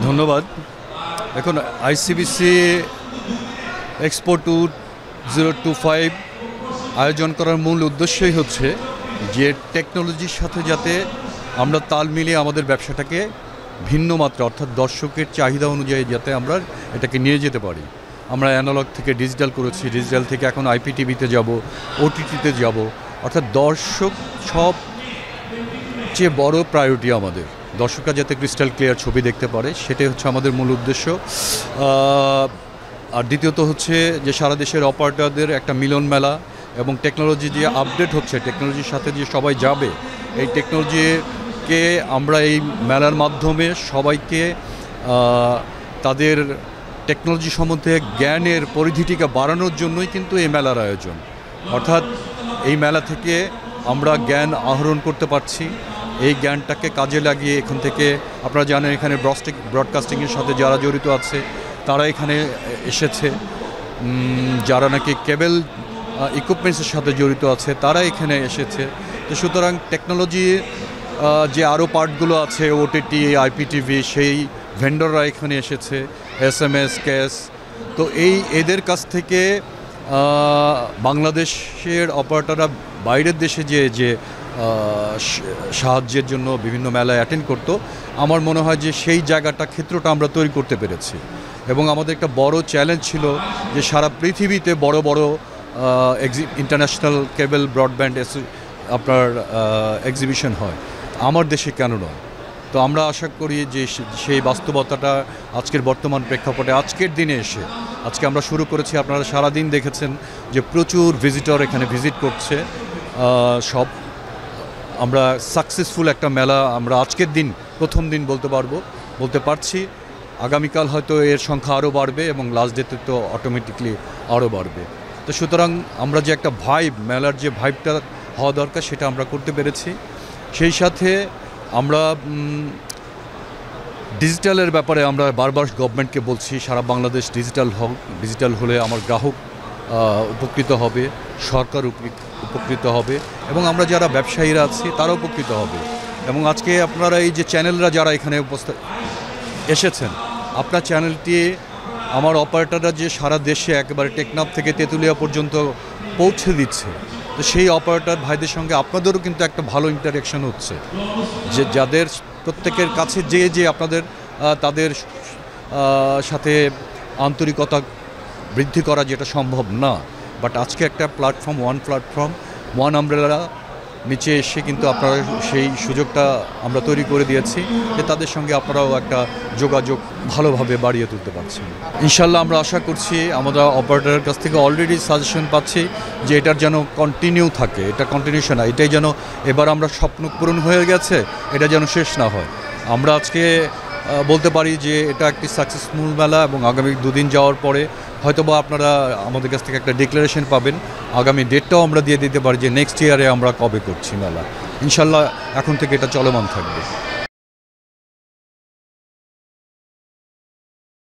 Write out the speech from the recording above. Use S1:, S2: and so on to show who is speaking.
S1: ধন্যবাদ। এখন ICBC expo 2025 আয়োজন করার মূল উদ্দেশ্যই হচ্ছে যে টেকনোলজির সাথে যাতে আমরা তাল মিলিয়ে আমাদের ব্যবসাটাকে ভিন্ন মাত্রা অর্থাৎ দর্শকের চাহিদা অনুযায়ী যাতে আমরা এটাকে নিয়ে যেতে পারি। আমরা অ্যানালগ থেকে ডিজিটাল করেছি, ডিজিটাল থেকে এখন আইপিটিভিতে যাব, ওটিটিতে যাব, অর্থাৎ দর্শক সবচেয়ে বড় প্রায়োরিটি আমাদের। দর্শকরা যাতে ক্রিস্টাল ক্লিয়ার ছবি দেখতে পারে সেটাই হচ্ছে আমাদের মূল উদ্দেশ্য। আর দ্বিতীয়ত হচ্ছে যে সারা দেশের অপারেটরদের একটা মিলন মেলা এবং টেকনোলজি যে আপডেট হচ্ছে, টেকনোলজির সাথে যে সবাই যাবে, এই টেকনোলজিকে আমরা এই মেলার মাধ্যমে সবাইকে তাদের টেকনোলজি সম্বন্ধে জ্ঞানের পরিধিটিকে বাড়ানোর জন্যই কিন্তু এই মেলার আয়োজন। অর্থাৎ এই মেলা থেকে আমরা জ্ঞান আহরণ করতে পারছি, এই জ্ঞানটাকে কাজে লাগিয়ে এখান থেকে আপনারা জানেন এখানে ব্রডকাস্টিংয়ের সাথে যারা জড়িত আছে তারা এখানে এসেছে, যারা নাকি কেবল ইকুইপমেন্টসের সাথে জড়িত আছে তারা এখানে এসেছে। তো সুতরাং টেকনোলজি যে আরও পার্টগুলো আছে ওটিটি, আইপিটিভি, সেই ভেন্ডররা এখানে এসেছে, এসএমএস, ক্যাশ। তো এদের কাছ থেকে বাংলাদেশের অপারেটররা বাইরের দেশে যে সাহায্যের জন্য বিভিন্ন মেলায় অ্যাটেন্ড করতো, আমার মনে হয় যে সেই জায়গাটা ক্ষেত্রটা আমরা তৈরি করতে পেরেছি। এবং আমাদের একটা বড় চ্যালেঞ্জ ছিল যে সারা পৃথিবীতে বড় বড় ইন্টারন্যাশনাল কেবল ব্রডব্যান্ড আপনার এক্সিবিশন হয়, আমার দেশে কেন নয়? তো আমরা আশা করি যে সেই বাস্তবতাটা আজকের বর্তমান প্রেক্ষাপটে আজকের দিনে এসে আজকে আমরা শুরু করেছি। আপনারা সারাদিন দেখেছেন যে প্রচুর ভিজিটর এখানে ভিজিট করছে। সব আমরা সাকসেসফুল একটা মেলা আমরা আজকের দিন প্রথম দিন বলতে পারছি। আগামীকাল হয়তো এর সংখ্যা আরও বাড়বে এবং লাস্ট ডেতে তো অটোমেটিকলি আরও বাড়বে। তো সুতরাং আমরা যে একটা মেলার যে ভাইবটা হওয়া দরকার সেটা আমরা করতে পেরেছি। সেই সাথে আমরা ডিজিটালের ব্যাপারে আমরা বারবার গভর্নমেন্টকে বলছি সারা বাংলাদেশ ডিজিটাল হলে আমার গ্রাহক উপকৃত হবে, সরকার উপকৃত হবে এবং আমরা যারা ব্যবসায়ীরা আছি তারা উপকৃত হবে। এবং আজকে আপনারা এই যে চ্যানেলরা যারা এখানে এসেছেন, আপনার চ্যানেলটি আমার অপারেটররা যে সারা দেশে একেবারে টেকনাফ থেকে তেঁতুলিয়া পর্যন্ত পৌঁছে দিচ্ছে, তো সেই অপারেটর ভাইদের সঙ্গে আপনাদেরও কিন্তু একটা ভালো ইন্টারেকশন হচ্ছে, যে যাদের প্রত্যেকের কাছে যে আপনাদের তাদের সাথে আন্তরিকতা বৃদ্ধি করা যেটা সম্ভব না, বাট আজকে একটা প্ল্যাটফর্ম, ওয়ান আমব্রেলা নিচে এসে কিন্তু আপনারা সেই সুযোগটা আমরা তৈরি করে দিয়েছি যে তাদের সঙ্গে আপনারাও একটা যোগাযোগ ভালোভাবে বাড়িয়ে তুলতে পারছেন। ইনশাল্লাহ আমরা আশা করছি, আমরা অপারেটরের কাছ থেকে অলরেডি সাজেশন পাচ্ছি যে এটার যেন কন্টিনিউ থাকে, এটা কন্টিনিউশন না, এটাই যেন এবার আমরা স্বপ্ন পূরণ হয়ে গেছে, এটা যেন শেষ না হয়। আমরা আজকে বলতে পারি যে এটা একটি সাকসেসফুল মেলা এবং আগামী দুদিন যাওয়ার পরে হয়তোবা আপনারা আমাদের কাছ থেকে একটা ডিক্লারেশন পাবেন, আগামী ডেটটাও আমরা দিয়ে দিতে পারি যে নেক্সট ইয়ারে আমরা কবে করছি মেলা। ইনশাল্লাহ এখন থেকে এটা চলমান থাকবে।